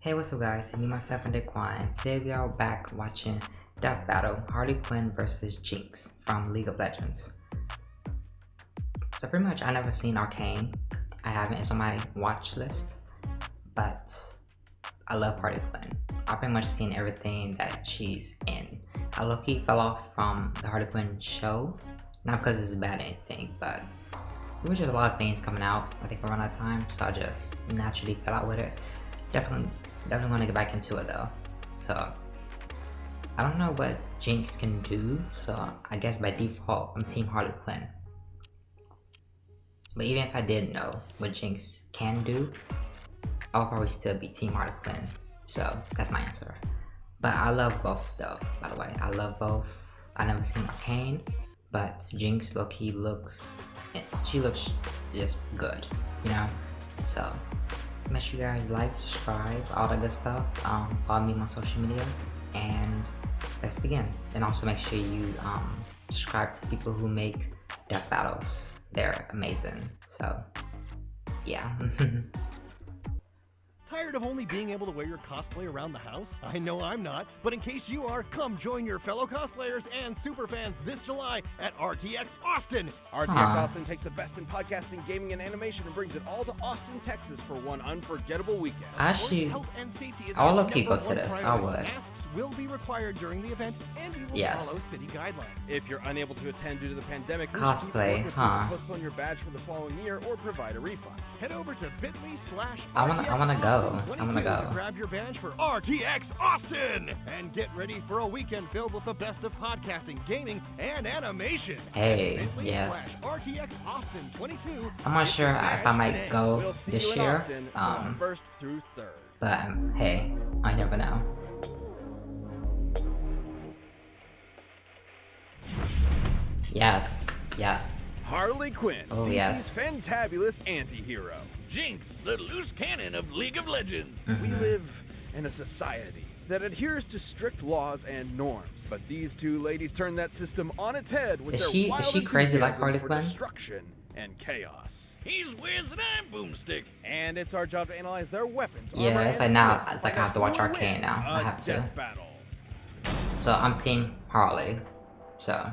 Hey, what's up guys, it's me, myself, and Daquan. Today we are back watching Death Battle, Harley Quinn vs Jinx from League of Legends. So pretty much I never seen Arcane. I haven't, it's on my watch list. But I love Harley Quinn. I've pretty much seen everything that she's in. I low-key fell off from the Harley Quinn show. Not because it's bad or anything, but there was just a lot of things coming out, I think, around that time. So I just naturally fell out with it. Definitely want to get back into it though. So I don't know what Jinx can do, so I guess by default I'm team Harley Quinn. But even if I did know what Jinx can do, I'll probably still be team Harley Quinn. So that's my answer. But I love both though, by the way. I love both. I never seen Arcane, but Jinx low-key looks just good, you know? So make sure you guys like, subscribe, all that good stuff. Follow me on my social medias, and let's begin. And also make sure you subscribe to people who make death battles. They're amazing. So yeah. Tired of only being able to wear your cosplay around the house? I know I'm not, but in case you are, come join your fellow cosplayers and superfans this July at RTX Austin. RTX Austin takes the best in podcasting, gaming, and animation and brings it all to Austin, Texas for one unforgettable weekend. Actually, I'll low-key go to this. I would. Will be required during the event, and we will follow city guidelines. If you're unable to attend due to the pandemic, cosplay, postpone your badge for the following year or provide a refund. Head over to bit.ly/. I wanna go. Grab your badge for RTX Austin and get ready for a weekend filled with the best of podcasting, gaming, and animation. Hey, yes. RTX Austin 22. I'm not sure if I might go this year. First through third. But hey, I never know. Yes. Harley Quinn, oh yes, fantabulous anti-hero. Jinx, the loose cannon of League of Legends. We live in a society that adheres to strict laws and norms, but these two ladies turn that system on its head with is she crazy like Harley Quinn? Destruction and chaos. He's Wiz and I'm Boomstick, and it's our job to analyze their weapons. Yeah, it's like now, it's like I have to watch Arcane now. I have to. So I'm team Harley. So.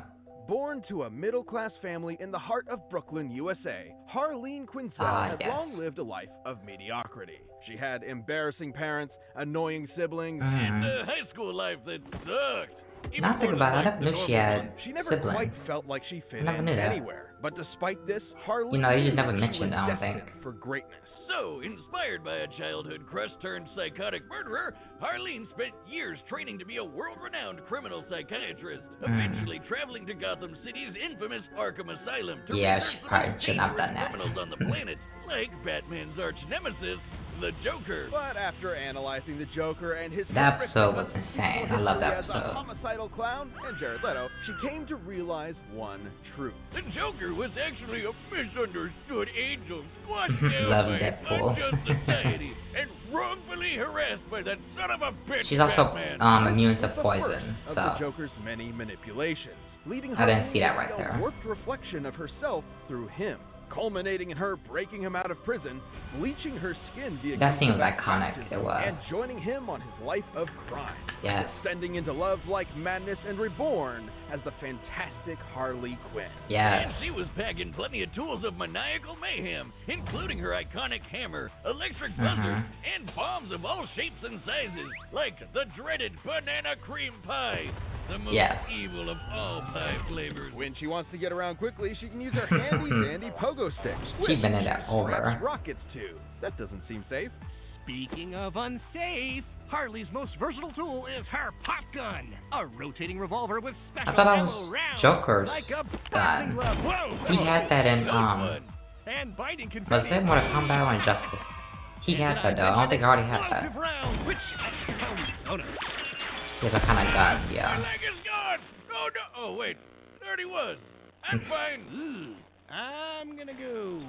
Born to a middle-class family in the heart of Brooklyn, USA, Harley Quinn has long lived a life of mediocrity. She had embarrassing parents, annoying siblings, and a high school life that sucked. Now think about it, I never knew she had she never siblings. Quite felt like she fit never knew that. Anywhere. But despite this, Harley, you know, you just never mentioned, I don't think. For greatness. So, inspired by a childhood crush turned psychotic murderer, Harleen spent years training to be a world-renowned criminal psychiatrist, eventually traveling to Gotham City's infamous Arkham Asylum to she probably shouldn't have done that. criminals on the planet, like Batman's arch-nemesis, the Joker. But after analyzing the Joker and his that episode was insane. I love that episode. Homicidal clown and Jared Leto, she came to realize one truth. The Joker was actually a misunderstood angel squad loves by Deadpool. unjust society and wrongfully harassed by that son of a bitch. She's also Batman. immune to poison, so the Joker's many manipulations, leading her I didn't see that right to there. a warped reflection of herself through him, culminating in her breaking him out of prison, bleaching her skin via that scene was iconic. It was. and joining him on his life of crime. Yes. Descending into love like madness and reborn as the fantastic Harley Quinn. Yes. And she was packing plenty of tools of maniacal mayhem, including her iconic hammer, electric buzzer, and bombs of all shapes and sizes, like the dreaded banana cream pie, the most evil of all pie flavors. When she wants to get around quickly, she can use her handy-dandy pogo stick. Keeping it over. Rockets too. That doesn't seem safe. Speaking of unsafe, Harley's most versatile tool is her pop gun, a rotating revolver with special I thought that was rounds, Joker's like a gun. Whoa, He had that in and binding was it Mortal Kombat or Injustice? He had that though. I don't think I already had that. He's a kind of gun, yeah. My leg is gone! Oh no! Oh wait, there he was. I'm fine. I'm gonna go.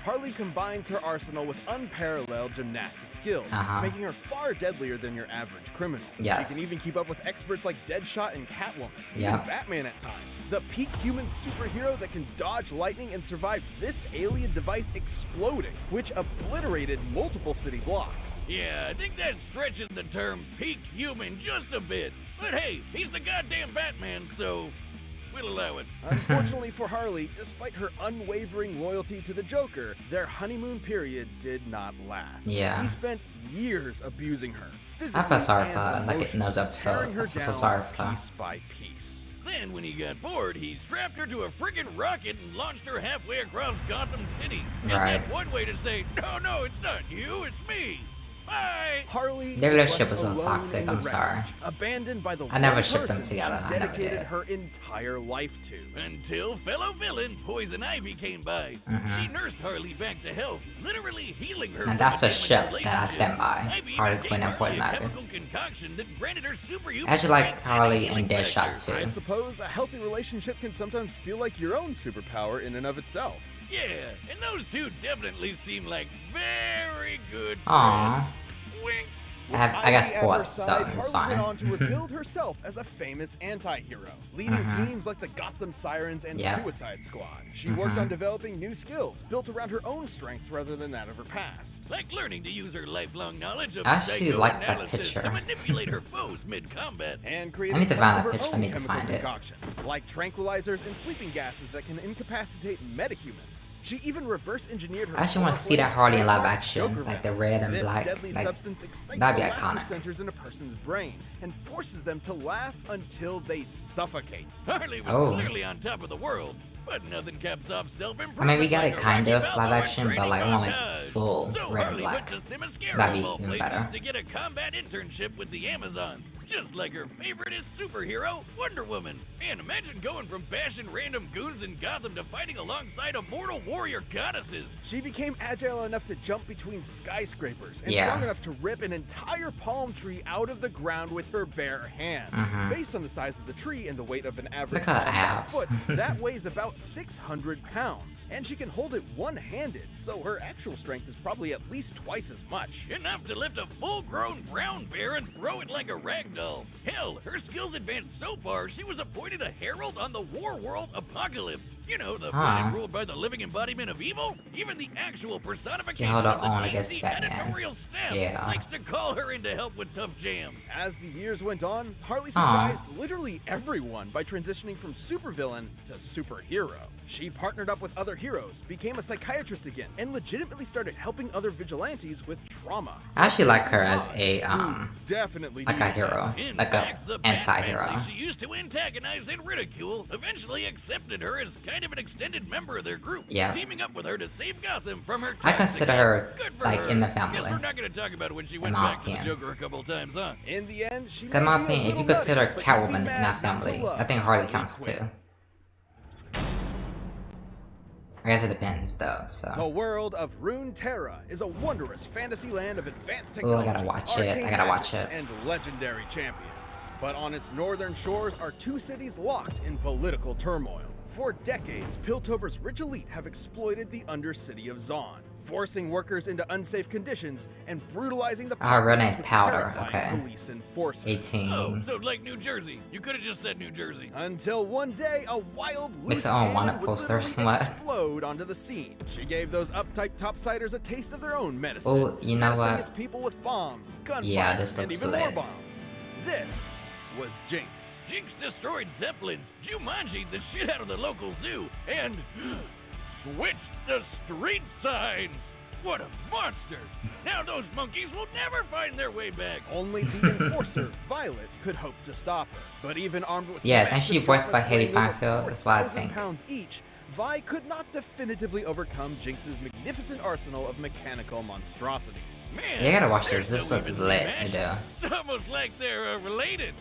Harley combines her arsenal with unparalleled gymnastic skills, making her far deadlier than your average criminal. Yes. She can even keep up with experts like Deadshot and Catwoman, even Batman at times. The peak human superhero that can dodge lightning and survive this alien device exploding, which obliterated multiple city blocks. Yeah, I think that stretches the term peak human just a bit. But hey, he's the goddamn Batman, so we'll allow it. Unfortunately for Harley, despite her unwavering loyalty to the Joker, their honeymoon period did not last. Yeah. He spent years abusing her. I feel sorry for her, like in those episodes. I feel so sorry for her. Piece by piece. Then, when he got bored, he strapped her to a friggin' rocket and launched her halfway across Gotham City. And Right. that's one way to say, no, it's not you, it's me. Bye. Harley, Their relationship was so alone toxic, in the I'm wreck, sorry. Abandoned by the I never one shipped them person together, she I never dedicated did. her entire life to. Until fellow villain Poison Ivy came by. She nursed Harley back to health, literally healing her. And that's a from ship damaged that I stand by. Ivy Harley gave Quinn and Harley Poison a Ivy. chemical concoction that granted her superhuman I actually like strength Harley healing and Deadshot factor. too. I suppose a healthy relationship can sometimes feel like your own superpower in and of itself. Yeah, and those two definitely seem like very good friends. Aww. Wink. I got Ivy at sports, her so side, it's Harley fine. went on to rebuild herself as a famous anti-hero, leading teams like the Gotham Sirens and Suicide Squad. She worked on developing new skills, built around her own strengths rather than that of her past. Like learning to use her lifelong knowledge of I actually like that psychoanalysis picture. to manipulate her foes mid-combat. And I creating need to much find of that her picture. I own need to chemical find it. concoctions, like tranquilizers and sleeping gases that can incapacitate metahumans. She even reverse engineered her. I actually want to see that Harley in live action, like the red and black. Like, that'd be iconic. Sensors in a person's brain and forces them to laugh until they suffocate. Harley was clearly on top of the world, but nothing kept off self-improvement. I mean, we got like it a kind Rocky of Balboa live action, but training like I want like montage. full So red and Harley black. went to Themyscira, That'd be of all even places, better. to get a combat internship with the Amazons, just like her favoriteest superhero, Wonder Woman. And imagine going from bashing random goons in Gotham to fighting alongside immortal warrior goddesses. She became agile enough to jump between skyscrapers and Yeah. strong enough to rip an entire palm tree out of the ground with her bare hands. Based on the size of the tree and the weight of an average Look at her palm abs. foot, that weighs about 600 pounds. And she can hold it one-handed, so her actual strength is probably at least twice as much. Enough to lift a full-grown brown bear and throw it like a rag doll. Hell, her skills advanced so far, she was appointed a herald on the War World Apocalypse. You know, the planet ruled by the living embodiment of evil? Even the actual personification hold of the on, I guess DC Batman. editorial staff Yeah. likes to call her in to help with tough jams. As the years went on, Harley surprised literally everyone by transitioning from supervillain to superhero. She partnered up with other heroes, became a psychiatrist again, and legitimately started helping other vigilantes with trauma. I actually like her as a Definitely like a hero, In like fact, a the Bat anti-hero. family she used to antagonize and ridicule eventually accepted her as kind of an extended member of their group, Yeah. teaming up with her to save Gotham from her I toxic consider ex. her Good for like her. in the Guess family. we're not going to talk about when she went my back to the opinion. Joker a couple times, huh? In the end, she In my may be a opinion, if you little consider nutty, but you'd be Catwoman in mad that not to family, love I think Harley Harley counts Quinn. too. I guess it depends though, The so. world of Runeterra is a wondrous fantasy land of advanced Oh, technology, I gotta watch it. I arcane gotta watch magic, it. and legendary champions. But on its northern shores are two cities locked in political turmoil. For decades, Piltover's rich elite have exploited the undercity of Zaun, forcing workers into unsafe conditions and brutalizing the real name with Powder, terrifying okay. police enforcement. 18. Oh, so like New Jersey. You could have just said New Jersey. Until one day, a wild Makes loose her own cannon wanted would poster or literally somewhat. explode onto the scene. She gave those uptight topsiders a taste of their own medicine. Oh, you know menacing what? its people with bombs, gunfire, Yeah, this and looks even more lit. bombs. This was Jinx. Jinx destroyed Zeppelins, Jumanji'd the shit out of the local zoo, and switched the street signs. What a monster! Now those monkeys will never find their way back. Only the enforcer, Violet, could hope to stop her. But even armed with Yes, and massive she voiced by gauntlets Hailee weighing over Steinfeld, that's what I 4,000 think. pounds each, Vi could not definitively overcome Jinx's magnificent arsenal of mechanical monstrosities. Man, Yeah, I gotta watch there's this. This no looks even lit, match. it do. It's almost like they're related.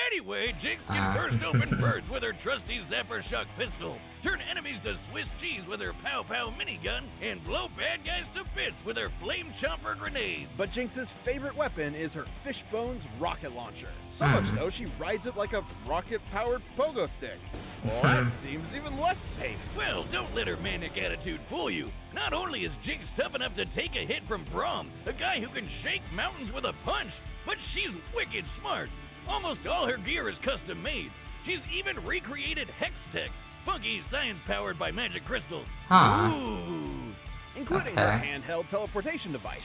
Anyway, Jinx can burst open birds with her trusty Zapper Shock pistol, turn enemies to Swiss cheese with her Pow Pow minigun, and blow bad guys to bits with her Flame Chomper grenade. But Jinx's favorite weapon is her Fishbones rocket launcher. So much so, she rides it like a rocket-powered pogo stick. Well, that seems even less safe. Well, don't let her manic attitude fool you. Not only is Jinx tough enough to take a hit from Braum, a guy who can shake mountains with a punch, but she's wicked smart. Almost all her gear is custom made. She's even recreated Hex Tech, funky science powered by magic crystals. Huh. Ooh. including her handheld teleportation device.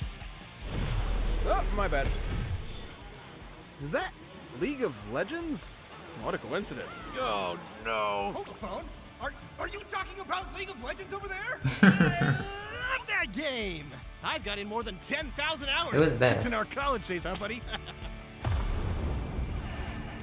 Oh, my bad. Is that League of Legends? What a coincidence. Oh, no. Hold the phone. Are you talking about League of Legends over there? Love that game. I've got in more than 10,000 hours. Who is this? In our college days, huh, buddy?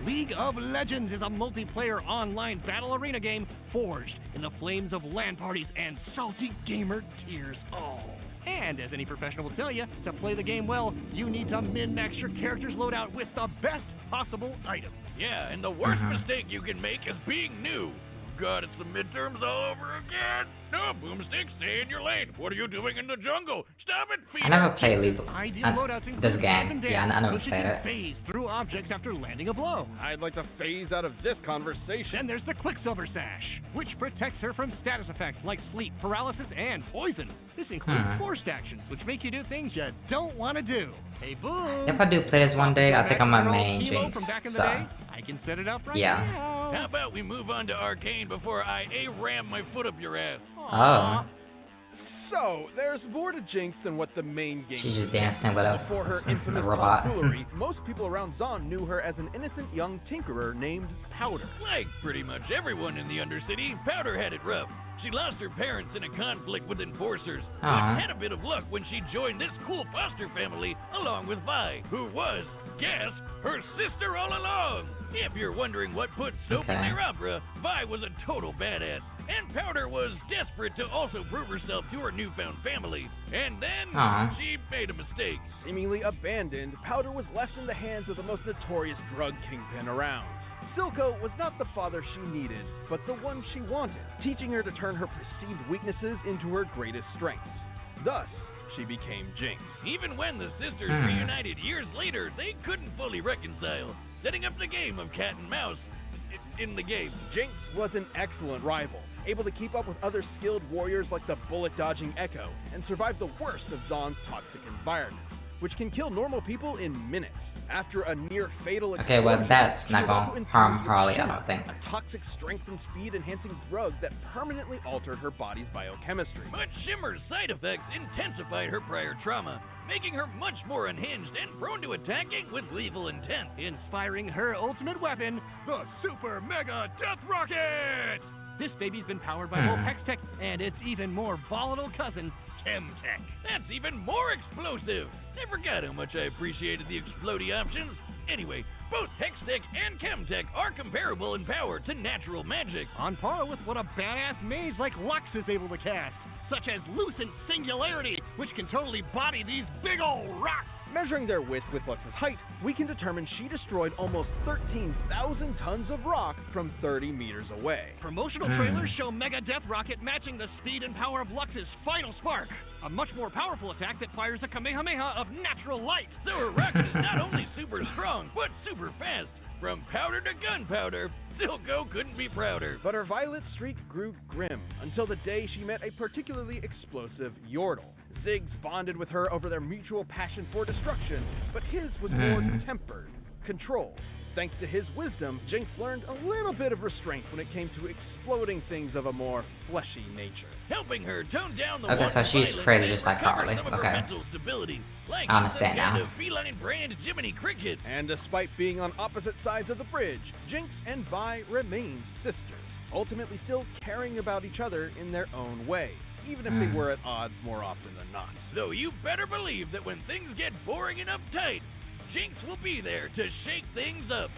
League of Legends is a multiplayer online battle arena game forged in the flames of LAN parties and salty gamer tears. Oh. And as any professional will tell you, to play the game well, you need to min-max your character's loadout with the best possible item. Yeah, and the worst mistake you can make is being new. God, it's the midterms all over again. No, Boomstick, stay in your lane. What are you doing in the jungle? Stop it, I never played this game. Yeah, I never played it. Phase through objects after landing a blow. I'd like to phase out of this conversation. Then there's the Quicksilver Sash, which protects her from status effects like sleep, paralysis, and poison. This includes forced actions, which make you do things you don't want to do. Hey, Boom! If I do play this one day, I think I'm a main Jinx. So, I can set it up right yeah. now. How about we move on to Arcane before I ram my foot up your ass? Oh. So, there's more to Jinx than what the main game She's just dancing with Before her a infamous robot. tomfoolery, most people around Zon knew her as an innocent young tinkerer named Powder. Like pretty much everyone in the Undercity, Powder had it rough. She lost her parents in a conflict with enforcers, but had a bit of luck when she joined this cool foster family along with Vi, who was, guess, her sister all along. If you're wondering what put soap in their opera, Vi was a total badass, and Powder was desperate to also prove herself to her newfound family. And then she made a mistake. Seemingly abandoned, Powder was left in the hands of the most notorious drug kingpin around. Silco was not the father she needed, but the one she wanted, teaching her to turn her perceived weaknesses into her greatest strengths. Thus, she became Jinx. Even when the sisters reunited years later, they couldn't fully reconcile, setting up the game of cat and mouse in the game. Jinx was an excellent rival, able to keep up with other skilled warriors like the bullet-dodging Echo, and survive the worst of Zon's toxic environment, which can kill normal people in minutes. After a near-fatal explosion, well, that's not gonna harm Harley, I don't think. A toxic strength and speed-enhancing drug that permanently altered her body's biochemistry. But Shimmer's side effects intensified her prior trauma, making her much more unhinged and prone to attacking with lethal intent. Inspiring her ultimate weapon, the Super Mega Death Rocket! This baby's been powered by both Hextech and its even more volatile cousin, Chemtech. That's even more explosive! I forgot how much I appreciated the explodey options. Anyway, both Hextech and Chemtech are comparable in power to natural magic. On par with what a badass mage like Lux is able to cast, such as Lucent Singularity, which can totally body these big ol' rocks. Measuring their width with Lux's height, we can determine she destroyed almost 13,000 tons of rock from 30 meters away. Promotional trailers show Mega Death Rocket matching the speed and power of Lux's Final Spark, a much more powerful attack that fires a Kamehameha of natural light. So her rocket is not only super strong, but super fast. From powder to gunpowder, Silco couldn't be prouder. But her violet streak grew grim until the day she met a particularly explosive Yordle. Ziggs bonded with her over their mutual passion for destruction, but his was more tempered, controlled. Thanks to his wisdom, Jinx learned a little bit of restraint when it came to exploding things of a more fleshy nature. Helping her tone down the Okay, so she's crazy just like Harley. Okay. Like I understand now. Feline brand Jiminy Cricket. And despite being on opposite sides of the bridge, Jinx and Vi remained sisters, ultimately still caring about each other in their own way, even if they were at odds more often than not. So you better believe that when things get boring and uptight, Jinx will be there to shake things up.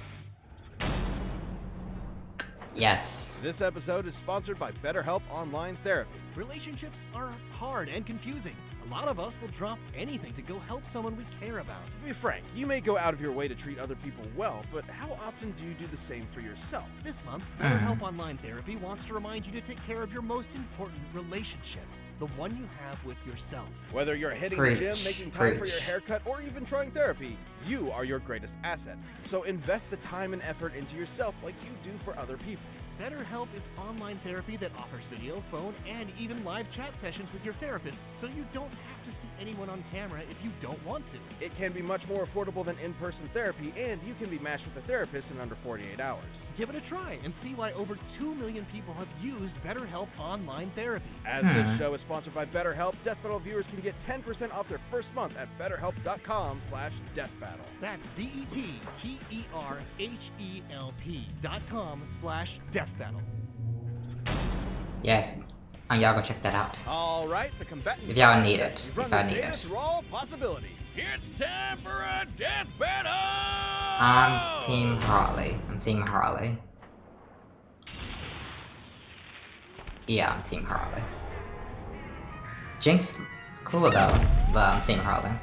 Yes. This episode is sponsored by BetterHelp Online Therapy. Relationships are hard and confusing. A lot of us will drop anything to go help someone we care about. To be frank, you may go out of your way to treat other people well, but how often do you do the same for yourself? This month, BetterHelp Online Therapy wants to remind you to take care of your most important relationship, the one you have with yourself. Whether you're hitting the gym, making time for your haircut, or even trying therapy, you are your greatest asset. So invest the time and effort into yourself like you do for other people. BetterHelp is online therapy that offers video, phone, and even live chat sessions with your therapist, so you don't have to see anyone on camera if you don't want to. It can be much more affordable than in-person therapy, and you can be matched with a therapist in under 48 hours. Give it a try and see why over 2 million people have used BetterHelp online therapy. As this show is sponsored by BetterHelp, Death Battle viewers can get 10% off their first month at BetterHelp.com/DeathBattle. That's BetterHelp.com/DeathBattle. Yes. Y'all go check that out. All right, the combatants. If y'all need it. Run If y'all the need dance it. for all possibilities. It's time for a death battle! I'm Team Harley. I'm Team Harley. Yeah, I'm Team Harley. Jinx is cool though, but I'm Team Harley. And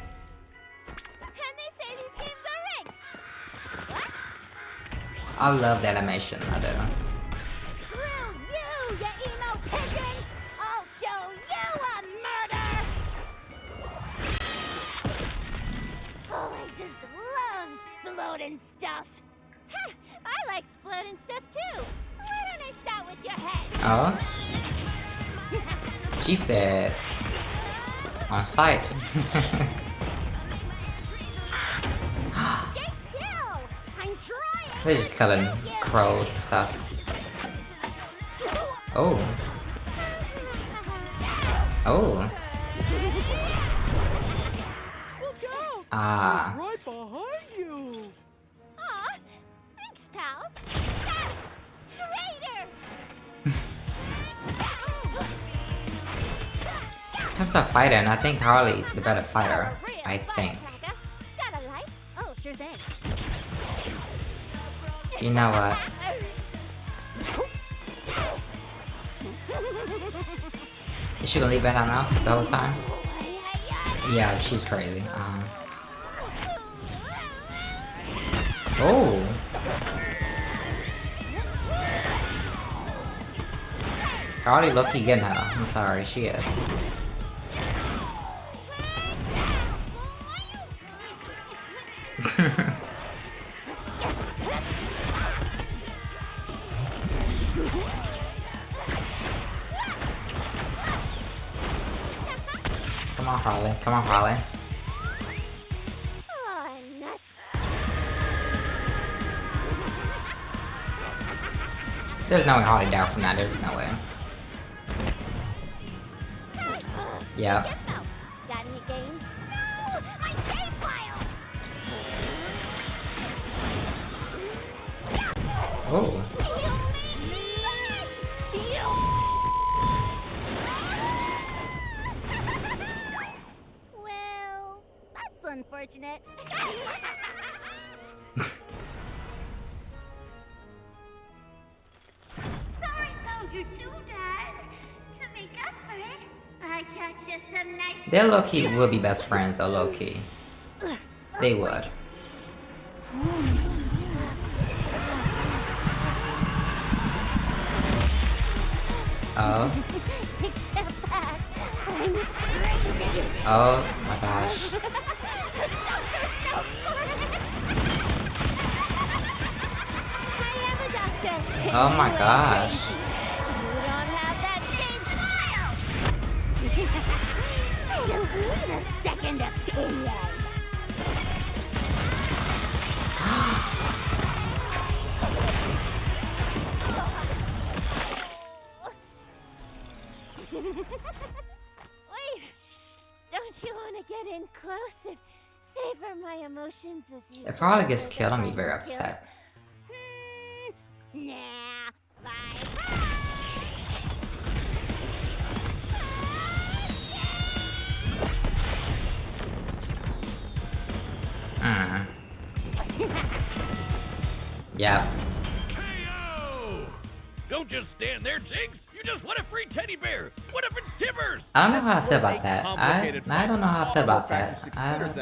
they say these games are rigged. What? I love the animation, I do. Screw you, you emo pigeon! I'll show you a murder! Oh, I just love exploding stuff. Huh, I like exploding stuff too. Why don't I start with your head? Oh? She said on site. Stay still! I'm trying! They're just killing crows and stuff. Oh. Oh. Ah. Right behind you! Aw, thanks, pal. Traitor! In terms of fighting, I think Harley the better fighter. I think. Got a light? Oh, sure thing. You know what? Is she gonna leave it in her mouth the whole time? Yeah, she's crazy. Oh. Harley low-key getting her. I'm sorry, she is. Come on, Harley. Come on, Harley. Oh, nuts. There's no way Harley died from that. There's no way. Yep. Guess so. Got any games? No! My save file! Oh. You made me run! Well, that's unfortunate. Sorry, Soldier 2, Dad. To make up for it, I got you some nice... They low-key would be best friends though, low-key. They would. Oh. Except that I'm crazy. Oh my gosh. Oh my gosh. You don't have that same smile. I don't need a second opinion. Wait, don't you want to get in close and savor my emotions as you... If Harley gets killed, I'm gonna be very upset. Nah, bye. Yep. Hey-o! Don't just stand there, Jinx! You just want a free teddy bear! What if it's Timbers? I don't know how I feel about that. I don't know how I feel about that. I don't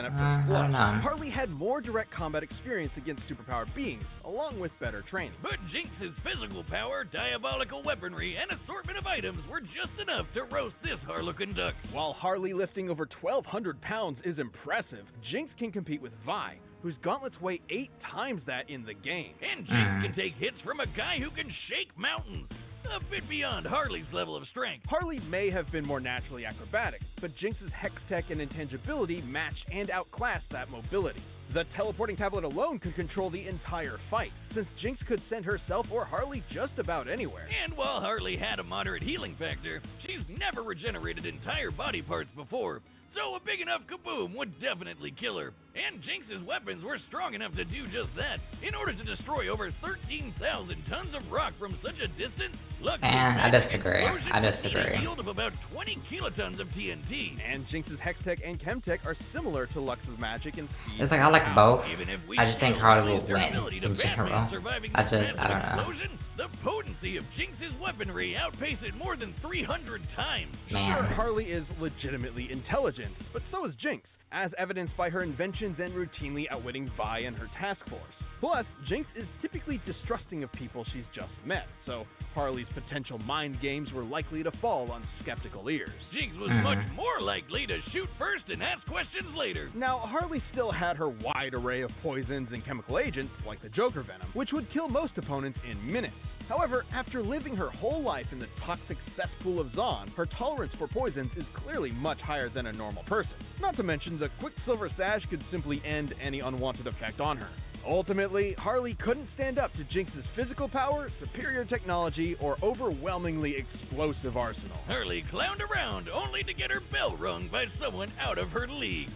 know. Harley had more direct combat experience against superpowered beings, along with better training. But Jinx's physical power, diabolical weaponry, and assortment of items were just enough to roast this Harlequin duck. While Harley lifting over 1,200 pounds is impressive, Jinx can compete with Vi, whose gauntlets weigh 8 times that in the game. And Jinx can take hits from a guy who can shake mountains. A bit beyond Harley's level of strength. Harley may have been more naturally acrobatic, but Jinx's hex tech and intangibility matched and outclassed that mobility. The teleporting tablet alone could control the entire fight, since Jinx could send herself or Harley just about anywhere. And while Harley had a moderate healing factor, she's never regenerated entire body parts before, so a big enough kaboom would definitely kill her. And Jinx's weapons were strong enough to do just that. In order to destroy over 13,000 tons of rock from such a distance, Lux's I disagree. I disagree. a yield of about 20 kilotons of TNT. And Jinx's Hextech and Chemtech are similar to Lux's magic and speed. It's like I like both. Even if we I just think still Harley will praise their win ability to in badly general. surviving I this don't massive know. explosion, the potency of Jinx's weaponry outpaced it more than 300 times. Man. Sure, Harley is legitimately intelligent, but so is Jinx, as evidenced by her inventions and routinely outwitting Vi and her task force. Plus, Jinx is typically distrusting of people she's just met, so Harley's potential mind games were likely to fall on skeptical ears. Jinx was much more likely to shoot first and ask questions later. Now, Harley still had her wide array of poisons and chemical agents, like the Joker Venom, which would kill most opponents in minutes. However, after living her whole life in the toxic cesspool of Zon, her tolerance for poisons is clearly much higher than a normal person. Not to mention, the Quicksilver Sash could simply end any unwanted effect on her. Ultimately, Harley couldn't stand up to Jinx's physical power, superior technology, or overwhelmingly explosive arsenal. Harley clowned around only to get her bell rung by someone out of her league.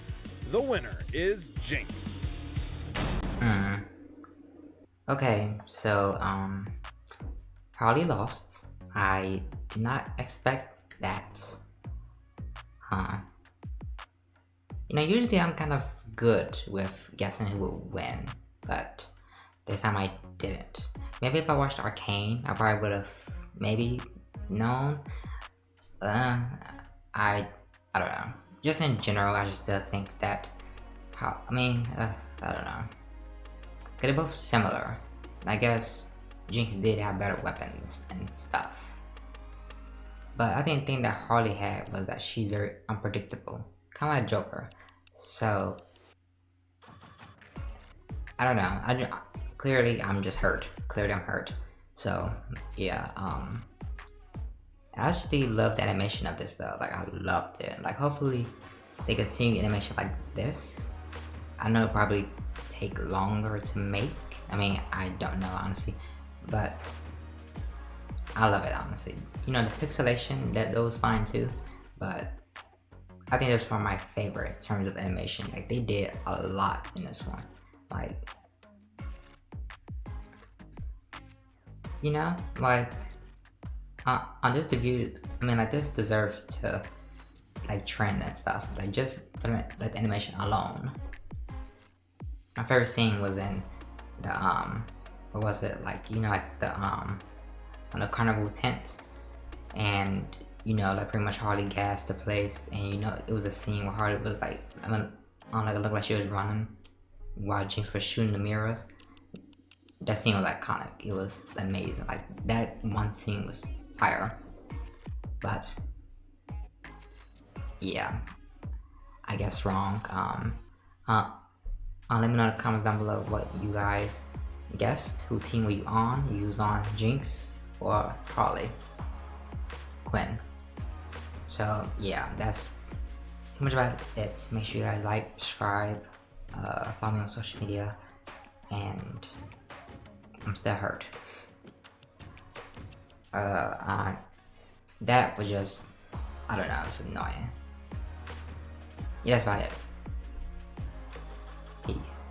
The winner is Jinx. Okay, so Harley lost. I did not expect that. You know, usually I'm kind of good with guessing who will win, but this time I didn't. Maybe if I watched Arcane, I probably would have maybe known. I don't know. Just in general, I just still think that I don't know. They're both similar. I guess Jinx did have better weapons and stuff. But I think the thing that Harley had was that she's very unpredictable. Kind of like Joker. So, I don't know. Clearly, I'm just hurt. Clearly, I'm hurt. So, yeah. I actually love the animation of this though. Like, I loved it. Like, hopefully, they continue animation like this. I know it'll probably take longer to make. I mean, I don't know honestly, but I love it honestly. You know, the pixelation, that was fine too, but I think that's one of my favorite in terms of animation. Like, they did a lot in this one. Like, you know, like on this debut, I mean, like, this deserves to like trend and stuff. Like, just for like the animation alone. My favorite scene was in the what was it, like, you know, like the on the carnival tent, and you know, like pretty much Harley gassed the place, and you know, it was a scene where Harley was like, like it looked like she was running while Jinx was shooting the mirrors. That scene was iconic. It was amazing. Like, that one scene was fire. But yeah, I guess wrong. Let me know in the comments down below what you guys guessed. Who team were you on? You was on Jinx or Harley Quinn? So yeah, that's pretty much about it. Make sure you guys like, subscribe, follow me on social media, and I'm still hurt. That was just, I don't know, it's annoying. Yeah, that's about it. Peace.